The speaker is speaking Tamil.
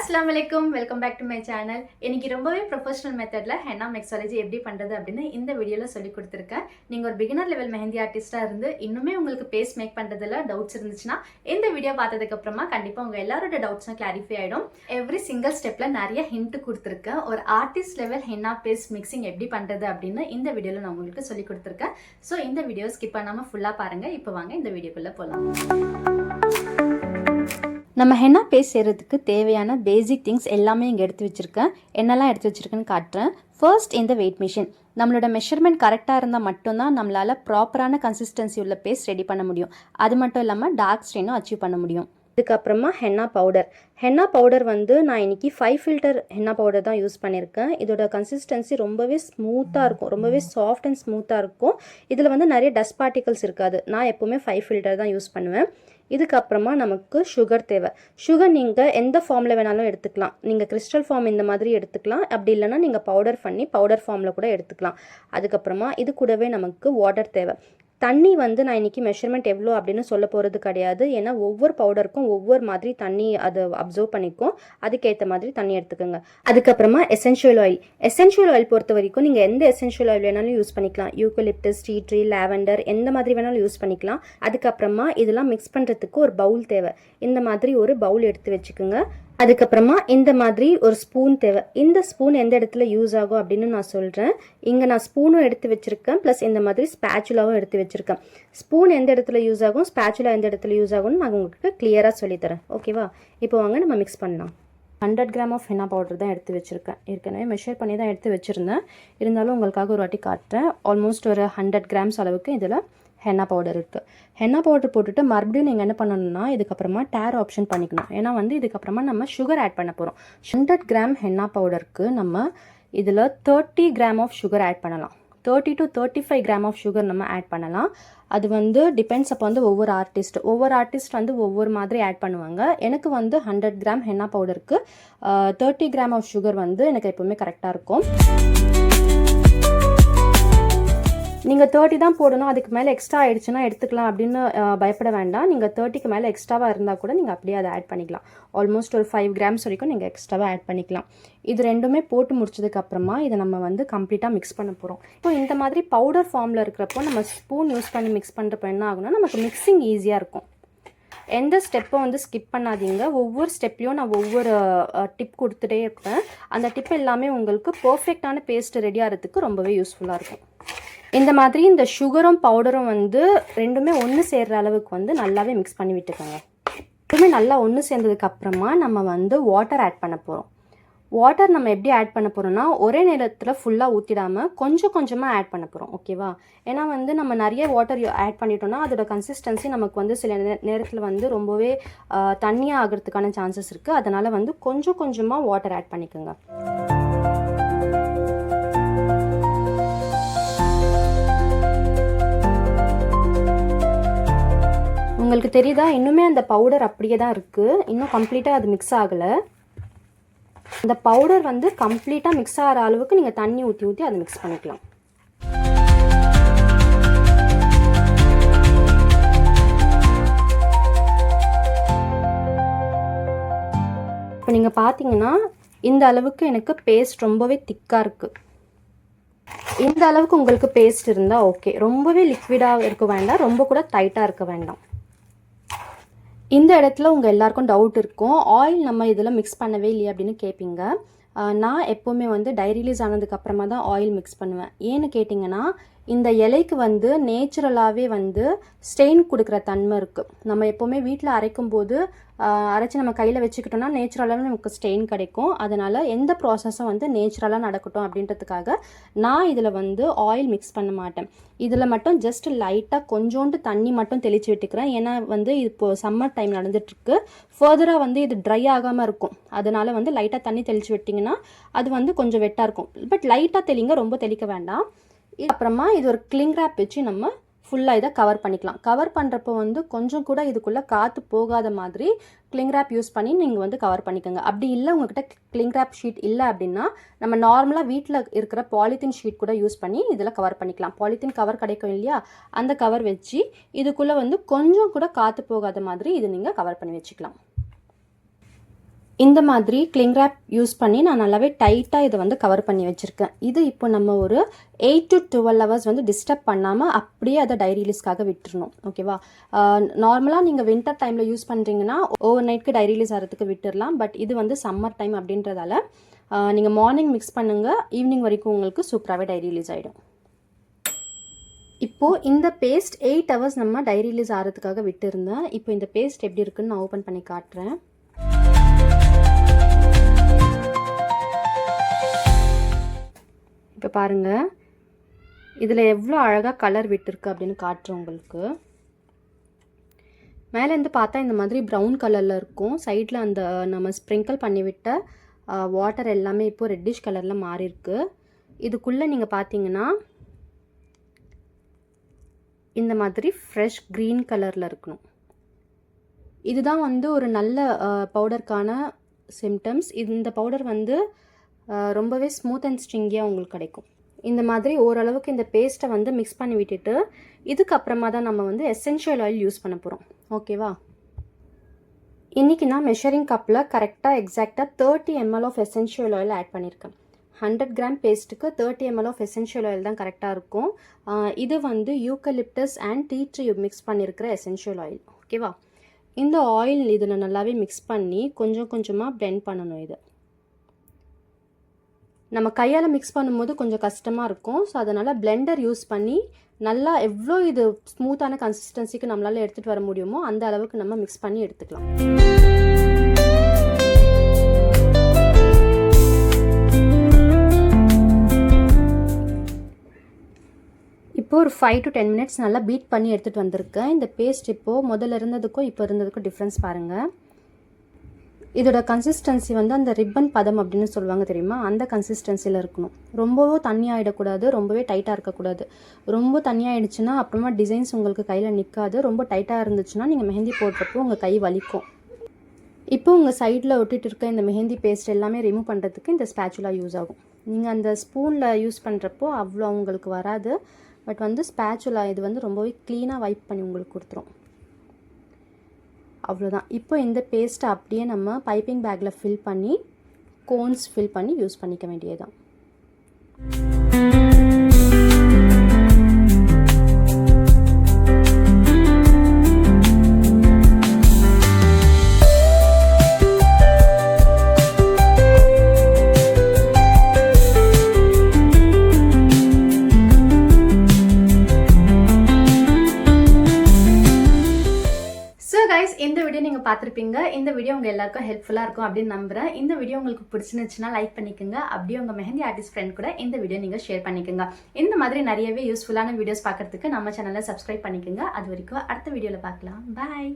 அஸ்ஸலாமு அலைக்கும், welcome back to my channel. இன்னைக்கு ரொம்பவே ப்ரொஃபஷனல் மெத்தட்ல ஹென்னா மிக்ஸாலஜி எப்படி பண்றது அப்படின்னு இந்த வீடியோல சொல்லி கொடுத்துருக்கேன். நீங்க ஒரு பிகினர் லெவல் மெஹந்தி ஆர்டிஸ்டா இருந்து இன்னுமே உங்களுக்கு பேஸ் மேக் பண்றதுல டவுட்ஸ் இருந்துச்சுன்னா இந்த வீடியோ பார்த்ததுக்கு அப்புறமா கண்டிப்பா உங்க எல்லாரோட டவுட்ஸும் கிளாரிஃபை ஆயிடும். எவ்ரி சிங்கிள் ஸ்டெப்ல நிறைய ஹிண்ட் கொடுத்துருக்கேன். ஒரு artist level henna base mixing எப்படி பண்றது அப்படின்னு இந்த வீடியோல நான் உங்களுக்கு சொல்லி கொடுத்துருக்கேன். ஸோ இந்த வீடியோ ஸ்கிப் பண்ணாம ஃபுல்லா பாருங்க. இப்போ வாங்க இந்த வீடியோக்குள்ள போகலாம். நம்ம ஹென்னா பேஸ்ட் செய்கிறதுக்கு தேவையான பேசிக் திங்ஸ் எல்லாமே இங்கே எடுத்து வச்சுருக்கேன். என்னெல்லாம் எடுத்து வச்சுருக்கேன்னு காட்டுறேன். ஃபர்ஸ்ட் இந்த வெயிட் மிஷின். நம்மளோட மெஷர்மெண்ட் கரெக்டாக இருந்தால் மட்டும்தான் நம்மளால் ப்ராப்பரான கன்சிஸ்டன்சி உள்ள பேஸ்ட் ரெடி பண்ண முடியும். அது மட்டும் இல்லாமல் டார்க் ஸ்டெயினும் அச்சீவ் பண்ண முடியும். இதுக்கப்புறமா ஹென்னா பவுடர். ஹென்னா பவுடர் நான் இன்றைக்கி 5 ஃபில்டர் ஹென்னா பவுடர் தான் யூஸ் பண்ணியிருக்கேன். இதோட கன்சிஸ்டன்சி ரொம்பவே ஸ்மூத்தாக இருக்கும், ரொம்பவே சாஃப்ட் அண்ட் ஸ்மூத்தாக இருக்கும். இதில் நிறைய டஸ்ட் பார்ட்டிகல்ஸ் இருக்காது. நான் எப்போவுமே 5 ஃபில்டர் தான் யூஸ் பண்ணுவேன். இதுக்கப்புறமா நமக்கு சுகர் தேவை. சுகர் நீங்கள் எந்த ஃபார்மில் வேணாலும் எடுத்துக்கலாம். நீங்கள் கிறிஸ்டல் ஃபார்ம் இந்த மாதிரி எடுத்துக்கலாம். அப்படி இல்லைனா நீங்கள் பவுடர் பண்ணி பவுடர் ஃபார்மில் கூட எடுத்துக்கலாம். அதுக்கப்புறமா இது கூடவே நமக்கு வாட்டர் தேவை. தண்ணி நான் இன்றைக்கி மெஷர்மெண்ட் எவ்வளோ அப்படின்னு சொல்ல போகிறது கிடையாது. ஏன்னா ஒவ்வொரு பவுடருக்கும் ஒவ்வொரு மாதிரி தண்ணி அதை அப்சர்வ் பண்ணிக்கும். அதுக்கேற்ற மாதிரி தண்ணி எடுத்துக்கோங்க. அதுக்கப்புறமா எசென்ஷியல் ஆயில். எசென்ஷியல் ஆயில் பொறுத்த வரைக்கும் நீங்கள் எந்த எசென்ஷியல் ஆயில் வேணாலும் யூஸ் பண்ணிக்கலாம். யூக்கலிப்டஸ், டீ ட்ரீ, லாவெண்டர் எந்த மாதிரி வேணாலும் யூஸ் பண்ணிக்கலாம். அதுக்கப்புறமா இதெல்லாம் மிக்ஸ் பண்ணுறதுக்கு ஒரு பவுல் தேவை. இந்த மாதிரி ஒரு பவுல் எடுத்து வச்சுக்கோங்க. அதுக்கப்புறமா இந்த மாதிரி ஒரு ஸ்பூன் தேவை. இந்த ஸ்பூன் எந்த இடத்துல யூஸ் ஆகும் அப்படின்னு நான் சொல்கிறேன். இங்கே நான் ஸ்பூனும் எடுத்து வச்சுருக்கேன், ப்ளஸ் இந்த மாதிரி ஸ்பேச்சுலாவும் எடுத்து வச்சுருக்கேன். ஸ்பூன் எந்த இடத்துல யூஸ் ஆகும், ஸ்பேச்சுலா எந்த இடத்துல யூஸ் ஆகும்னு நான் உங்களுக்கு கிளியராக சொல்லித்தரேன். ஓகேவா? இப்போ வாங்க நம்ம மிக்ஸ் பண்ணலாம். 100 கிராம் ஆஃப் ஹென்னா பவுடர் தான் எடுத்து வச்சுருக்கேன். ஏற்கனவே மெஷர் பண்ணி தான் எடுத்து வச்சுருந்தேன். இருந்தாலும் உங்களுக்காக ஒரு வாட்டி காட்டுறேன். ஆல்மோஸ்ட் ஒரு 100 கிராம்ஸ் அளவுக்கு இதில் ஹென்னா பவுடர் இருக்குது. ஹென்னா பவுடர் போட்டுட்டு மறுபடியும் நீங்கள் என்ன பண்ணணும்னா இதுக்கப்புறமா டேர் ஆப்ஷன் பண்ணிக்கணும். ஏன்னா இதுக்கப்புறமா நம்ம சுகர் ஆட் பண்ண போகிறோம். 100 கிராம் ஹென்னா பவுடருக்கு நம்ம இதில் 30 கிராம் ஆஃப் சுகர் ஆட் பண்ணலாம். 30 to 35 கிராம் ஆஃப் சுகர் நம்ம ஆட் பண்ணலாம். அது டிபெண்ட்ஸ் அப்போ ஒவ்வொரு ஆர்டிஸ்ட் ஒவ்வொரு மாதிரி ஆட் பண்ணுவாங்க. எனக்கு 100 கிராம் ஹென்னா பவுடருக்கு 30 கிராம் ஆஃப் சுகர் எனக்கு எப்போவுமே கரெக்டாக இருக்கும். நீங்கள் 30 தான் போடணும், அதுக்கு மேலே எக்ஸ்ட்ரா ஆகிடுச்சுன்னா எடுத்துக்கலாம் அப்படின்னு பயப்பட வேண்டாம். நீங்கள் 30க்கு மேலே எக்ஸ்ட்ராவாக இருந்தால் கூட நீங்கள் அப்படியே அதை ஆட் பண்ணிக்கலாம். ஆல்மோஸ்ட் ஒரு 5 கிராம்ஸ் வரைக்கும் நீங்கள் எக்ஸ்ட்ராவாக ஆட் பண்ணிக்கலாம். இது ரெண்டுமே போட்டு முடிச்சதுக்கப்புறமா இதை நம்ம கம்ப்ளீட்டாக மிக்ஸ் பண்ண போகிறோம். இப்போ இந்த மாதிரி பவுடர் ஃபார்மில் இருக்கிறப்போ நம்ம ஸ்பூன் யூஸ் பண்ணி மிக்ஸ் பண்ணுறப்போ என்ன ஆகுனா நமக்கு மிக்சிங் ஈஸியாக இருக்கும். எந்த ஸ்டெப்பை ஸ்கிப் பண்ணாதீங்க. ஒவ்வொரு ஸ்டெப்லையும் நான் ஒவ்வொரு டிப் கொடுத்துட்டே இருப்பேன். அந்த டிப் எல்லாமே உங்களுக்கு பர்ஃபெக்டான பேஸ்ட் ரெடி ஆகிறதுக்கு ரொம்பவே யூஸ்ஃபுல்லாக இருக்கும். இந்த மாதிரி இந்த சுகரும் பவுடரும் ரெண்டுமே ஒன்று சேர்கிற அளவுக்கு நல்லாவே மிக்ஸ் பண்ணி விட்டுக்கோங்க. ரெண்டுமே நல்லா ஒன்று சேர்ந்ததுக்கப்புறமா நம்ம வாட்டர் ஆட் பண்ண போகிறோம். வாட்டர் நம்ம எப்படி ஆட் பண்ண போகிறோம்னா ஒரே நேரத்தில் ஃபுல்லாக ஊற்றிடாமல் கொஞ்சம் கொஞ்சமாக ஆட் பண்ண போகிறோம். ஓகேவா? ஏன்னா நம்ம நிறைய வாட்டர் ஆட் பண்ணிட்டோம்னா அதோட கன்சிஸ்டன்சி நமக்கு சில நேரத்தில் ரொம்பவே தண்ணியாக ஆகிறதுக்கான சான்சஸ் இருக்குது. அதனால் கொஞ்சம் கொஞ்சமாக வாட்டர் ஆட் பண்ணிக்கோங்க. உங்களுக்கு தெரியுதா? இன்னுமே அந்த பவுடர் அப்படியே தான் இருக்குது. இன்னும் கம்ப்ளீட்டாக அது மிக்ஸ் ஆகலை. அந்த பவுடர் கம்ப்ளீட்டாக மிக்ஸ் ஆகிற அளவுக்கு நீங்கள் தண்ணி ஊற்றி அதை மிக்ஸ் பண்ணிக்கலாம். இப்போ நீங்கள் பார்த்தீங்கன்னா இந்த அளவுக்கு எனக்கு பேஸ்ட் ரொம்பவே திக்காக இருக்குது. இந்த அளவுக்கு உங்களுக்கு பேஸ்ட் இருந்தால் ஓகே. ரொம்பவே லிக்விடாக இருக்க வேண்டாம், ரொம்ப கூட டைட்டாக இருக்க வேண்டாம். இந்த இடத்துல உங்கள் எல்லாருக்கும் டவுட் இருக்கும், ஆயில் நம்ம இதில் மிக்ஸ் பண்ணவே இல்லையா அப்படின்னு கேட்பீங்க. நான் எப்போவுமே டை ரிலீஸ் ஆனதுக்கப்புறமா தான் ஆயில் மிக்ஸ் பண்ணுவேன். ஏன்னு கேட்டிங்கன்னா இந்த இலைக்கு நேச்சுரலாகவே ஸ்டெயின் கொடுக்குற தன்மை இருக்குது. நம்ம எப்போவுமே வீட்டில் அரைக்கும் போது அரைச்சி நம்ம கையில் வச்சுக்கிட்டோம்னா நேச்சுரலாக நமக்கு ஸ்டெயின் கிடைக்கும். அதனால் எந்த ப்ராசஸும் நேச்சுரலாக நடக்கட்டும் அப்படின்றதுக்காக நான் இதில் ஆயில் மிக்ஸ் பண்ண மாட்டேன். இதில் மட்டும் ஜஸ்ட் லைட்டாக கொஞ்சோண்டு தண்ணி மட்டும் தெளித்து விட்டுக்கிறேன். ஏன்னா இப்போது சம்மர் டைம் நடந்துகிட்ருக்கு. ஃபர்தராக இது ட்ரை ஆகாமல் இருக்கும். அதனால் லைட்டாக தண்ணி தெளித்து விட்டிங்கன்னா அது கொஞ்சம் வெட்டாக இருக்கும். பட் லைட்டாக தெளிங்க, ரொம்ப தெளிக்க வேண்டாம். அப்புறமா இது ஒரு கிளிங் ரேப் வச்சு நம்ம ஃபுல்லாக இதை கவர் பண்ணிக்கலாம். கவர் பண்ணுறப்போ கொஞ்சம் கூட இதுக்குள்ளே காற்று போகாத மாதிரி கிளிங் ரேப் யூஸ் பண்ணி நீங்கள் கவர் பண்ணிக்கோங்க. அப்படி இல்லை உங்கள்கிட்ட கிளிங் ரேப் ஷீட் இல்லை அப்படின்னா நம்ம நார்மலாக வீட்டில் இருக்கிற பாலித்தீன் ஷீட் கூட யூஸ் பண்ணி இதில் கவர் பண்ணிக்கலாம். பாலித்தீன் கவர் கிடைக்கும் இல்லையா, அந்த கவர் வச்சு இதுக்குள்ளே கொஞ்சம் கூட காற்று போகாத மாதிரி இது நீங்கள் கவர் பண்ணி வச்சுக்கலாம். இந்த மாதிரி கிளிங் ரேப் யூஸ் பண்ணி நான் நல்லாவே டைட்டாக இதை வந்து கவர் பண்ணி வச்சுருக்கேன். இது இப்போ நம்ம ஒரு 8 to 12 ஹவர்ஸ் வந்து டிஸ்டர்ப் பண்ணாமல் அப்படியே அதை டைரி ரிலீஸ்க்காக விட்டுறணும். ஓகேவா? நார்மலாக நீங்கள் வின்டர் டைமில் யூஸ் பண்ணுறீங்கன்னா ஓவர் நைட்க்கு டைரி ரிலீஸ் ஆகிறதுக்கு விட்டுடலாம். பட் இது வந்து சம்மர் டைம் அப்படின்றதால நீங்கள் மார்னிங் மிக்ஸ் பண்ணுங்கள், ஈவினிங் வரைக்கும் உங்களுக்கு சூப்பராகவே டைரி ரிலீஸ் ஆகிடும். இப்போது இந்த பேஸ்ட் 8 ஹவர்ஸ் நம்ம டைரி ரிலீஸ் ஆகிறதுக்காக விட்டுருந்தேன். இப்போ இந்த பேஸ்ட் எப்படி இருக்குன்னு நான் ஓப்பன் பண்ணி காட்டுறேன். இப்போ பாருங்கள், இதில் எவ்வளோ அழகாக கலர் விட்டுருக்கு அப்படின்னு காட்டுறேன் உங்களுக்கு. மேலேருந்து பார்த்தா இந்த மாதிரி ப்ரௌன் கலரில் இருக்கும். சைடில் அந்த நம்ம ஸ்ப்ரிங்கிள் பண்ணி விட்ட வாட்டர் எல்லாமே இப்போது ரெட்டிஷ் கலரில் மாறியிருக்கு. இதுக்குள்ளே நீங்கள் பார்த்தீங்கன்னா இந்த மாதிரி ஃப்ரெஷ் க்ரீன் கலரில் இருக்கணும். இதுதான் வந்து ஒரு நல்ல பவுடருக்கான சிம்டம்ஸ். இந்த பவுடர் வந்து ரொம்பவே ஸ்மூத் அண்ட் ஸ்ட்ரிங்கியாக உங்களுக்கு கிடைக்கும். இந்த மாதிரி ஓரளவுக்கு இந்த பேஸ்ட்டை வந்து மிக்ஸ் பண்ணி விட்டுட்டு இதுக்கப்புறமா தான் நம்ம வந்து எசென்ஷியல் ஆயில் யூஸ் பண்ண போகிறோம். ஓகேவா? இன்றைக்கி நான் மெஷரிங் கப்பில் கரெக்டாக எக்ஸாக்டாக 30 ml of essential oil add பண்ணியிருக்கேன். 100 கிராம் பேஸ்ட்டுக்கு 30 ml ஆஃப் எசென்ஷியல் ஆயில் தான் கரெக்டாக இருக்கும். இது வந்து eucalyptus and tea tree mix பண்ணியிருக்கிற எசென்ஷியல் ஆயில். ஓகேவா? இந்த ஆயில் இதில் நல்லாவே மிக்ஸ் பண்ணி கொஞ்சம் கொஞ்சமாக பிளெண்ட் பண்ணணும். இது நம்ம கையால் மிக்ஸ் பண்ணும்போது கொஞ்சம் கஷ்டமாக இருக்கும். ஸோ அதனால் பிளெண்டர் யூஸ் பண்ணி நல்லா எவ்வளோ இது ஸ்மூத்தான கன்சிஸ்டன்சிக்கு நம்மளால் எடுத்துகிட்டு வர முடியுமோ அந்த அளவுக்கு நம்ம மிக்ஸ் பண்ணி எடுத்துக்கலாம். இப்போ ஒரு 5 to 10 minutes நல்லா பீட் பண்ணி எடுத்துகிட்டு வந்திருக்கேன். இந்த பேஸ்ட் இப்போது முதல்ல இருந்ததுக்கும் இப்போ இருந்ததுக்கும் டிஃப்ரென்ஸ் பாருங்கள். இதோட கன்சிஸ்டன்சி வந்து அந்த ரிப்பன் பதம் அப்படின்னு சொல்லுவாங்க தெரியுமா, அந்த கன்சிஸ்டன்சியில் இருக்கணும். ரொம்பவும் தண்ணி ஆகிடக்கூடாது, ரொம்பவே டைட்டாக இருக்கக்கூடாது. ரொம்ப தண்ணி ஆகிடுச்சுன்னா அப்புறமா டிசைன்ஸ் உங்களுக்கு கையில் நிற்காது. ரொம்ப டைட்டாக இருந்துச்சுன்னா நீங்கள் மெஹந்தி போடுறப்போ உங்கள் கை வலிக்கும். இப்போ உங்கள் சைடில் ஒட்டிகிட்டு இருக்க இந்த மெஹந்தி பேஸ்ட் எல்லாமே ரிமூவ் பண்ணுறதுக்கு இந்த ஸ்பேச்சுலா யூஸ் ஆகும். நீங்கள் அந்த ஸ்பூனில் யூஸ் பண்ணுறப்போ அவ்வளோ உங்களுக்கு வராது. பட் வந்து ஸ்பேச்சுலா இது வந்து ரொம்பவே க்ளீனாக வைப் பண்ணி உங்களுக்கு கொடுத்துரும். அவ்வளோதான். இப்போ இந்த பேஸ்ட்டை அப்படியே நம்ம பைப்பிங் பேக்கில் ஃபில் பண்ணி கோன்ஸ் ஃபில் பண்ணி யூஸ் பண்ணிக்க வேண்டியதுதான். இந்த வீடியோ நீங்கள் பார்த்துருப்பீங்க. இந்த வீடியோ உங்கள் எல்லாருக்கும் ஹெல்ப்ஃபுல்லாக இருக்கும் அப்படின்னு நம்புகிறேன். இந்த வீடியோ உங்களுக்கு பிடிச்சிருந்துச்சுன்னா லைக் பண்ணிக்கோங்க. அப்படியே உங்கள் மெஹந்தி ஆர்டிஸ்ட் ஃப்ரெண்ட் கூட இந்த வீடியோ நீங்கள் ஷேர் பண்ணிக்கோங்க. இந்த மாதிரி நிறையவே யூஸ்ஃபுல்லான வீடியோஸ் பார்க்குறதுக்கு நம்ம சேனலை சப்ஸ்கிரைப் பண்ணிக்கோங்க. அது வரைக்கும் அடுத்த வீடியோவில் பார்க்கலாம். பாய்.